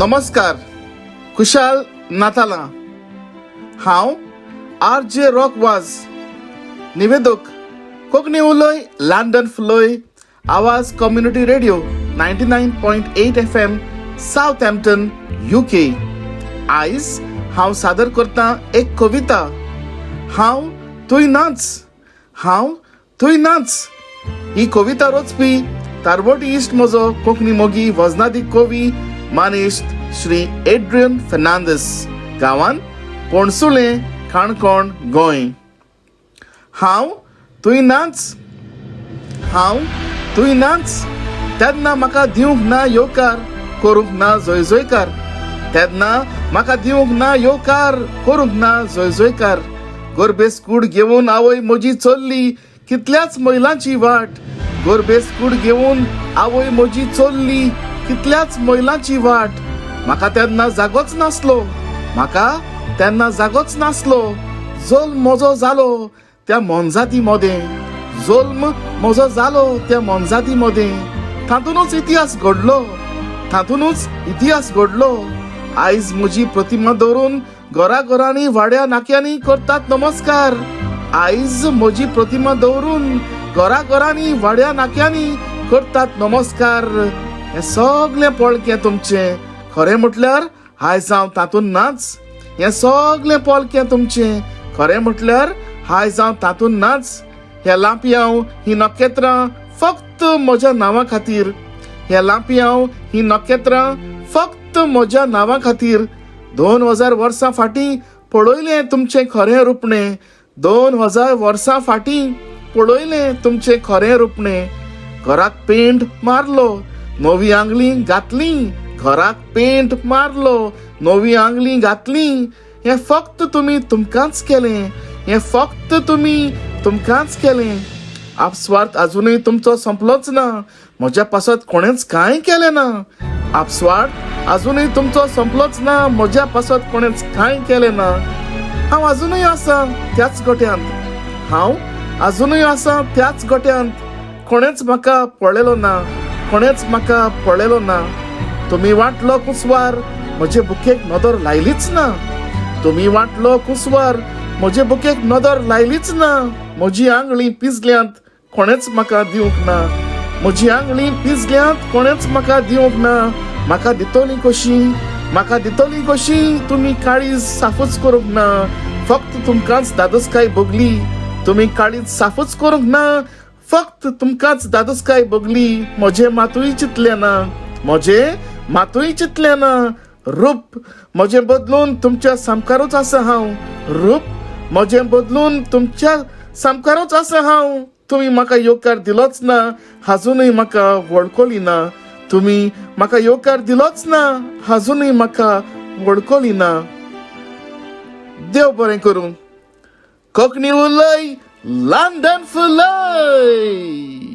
नमस्कार, खुशाल नाताला. हांव RJ रॉकवाज, निवेदक, कोंकणी उलोय लंडन फ्लोय, आवाज community radio 99.8 FM Southampton UK. आयज हांव सादर करता एक कविता. हांव तुय नाच. ही कविता रचपी तारवटी इश्ट म्हजो कोंकणी मोगी वजनादी कवी मानेस्त श्री एड्रियन फर्नांदीस, गांवान पोणसुले, काणकोण, गोंय. हांव तुय नाच तेन्ना म्हाका दिवंक ना येवकार, करूंक ना जयजयकार. तेन्ना म्हाका दिवंक ना येवकार, करूंक ना जयजयकार. गोरबेस कूड घेवन आवय म्हजी चल्ली कितल्याच मैलांची वाट. गोरबेस कूड घेवन आवय म्हजी चल्ली कितल्याच मैलांची वाट. म्हाका तेन्ना जागोच नासलो. जल्म म्हजो जालो त्या मोनजाती मोदें. तातूनच इतिहास घडलो. आयज म्हजी प्रतिमा दवरून घरांनी वाड्या नाक्यांनी करतात नमस्कार. आयज म्हजी प्रतिमा दवरून घरांनी वाड्या नाक्यांनी करतात नमस्कार. हे सगळे पळके तुमचे, खरें म्हटल्यार आयज हांव तातून नाच. हे सगळे पळके तुमचे, खरें म्हटल्यार आयज हांव तातून नाच. हे लांपयाव ही नखेत्रां फक्त म्हज्या नांवा खातीर. हे लांपयाव ही नखेत्रां फक्त म्हज्या नांवा खातीर. 2000 वर्सां फाटीं पळयलें तुमचें खरें रुपणें. 2000 वर्सां फाटीं पळयलें तुमचें खरें रुपणें. घराक पेंट मारलो, नवी आंगली घातली. घराक पेंट मारलो, नवी आंगली घातली. हें फक्त तुमी तुमकांच केलें. आपस्वार्थ अजूनय तुमचो संपलोच ना. म्हज्या पासत कोणेंच कांय केलें ना. आपस्वार्थ अजूनय तुमचो संपलोच ना. म्हज्या पासत कोणेंच कांय केलें ना. हांव अजूनय आसा त्याच गोट्यांत. कोणेंच म्हाका पळयलो ना. तुमी वाटलो कुसवार, म्हजे बुकेक नदर लायलीच ना. म्हजी आंगळी पिजल्यांत कोणेंच म्हाका दिवंक ना. म्हाका दितली कशी तुमी काळीज साफूच करूंक ना. फक्त तुमकांच दादोसकाय भोगली. तुमी काळीज साफूच करूंक ना. फक्त तुमकांच दादोसकाय भोगली. म्हजे मातूय चितलें ना. रूप म्हजे बदलून तुमच्या सामकारूच आसा हांव. तुमी म्हाका येवकार दिलोच ना. अजूनय म्हाका वळखली ना. तुमी म्हाका येवकार दिलोच ना. अजूनय म्हाका वळखली ना. देव बरें करूं. कोंकणी उलय लंडन फुलय.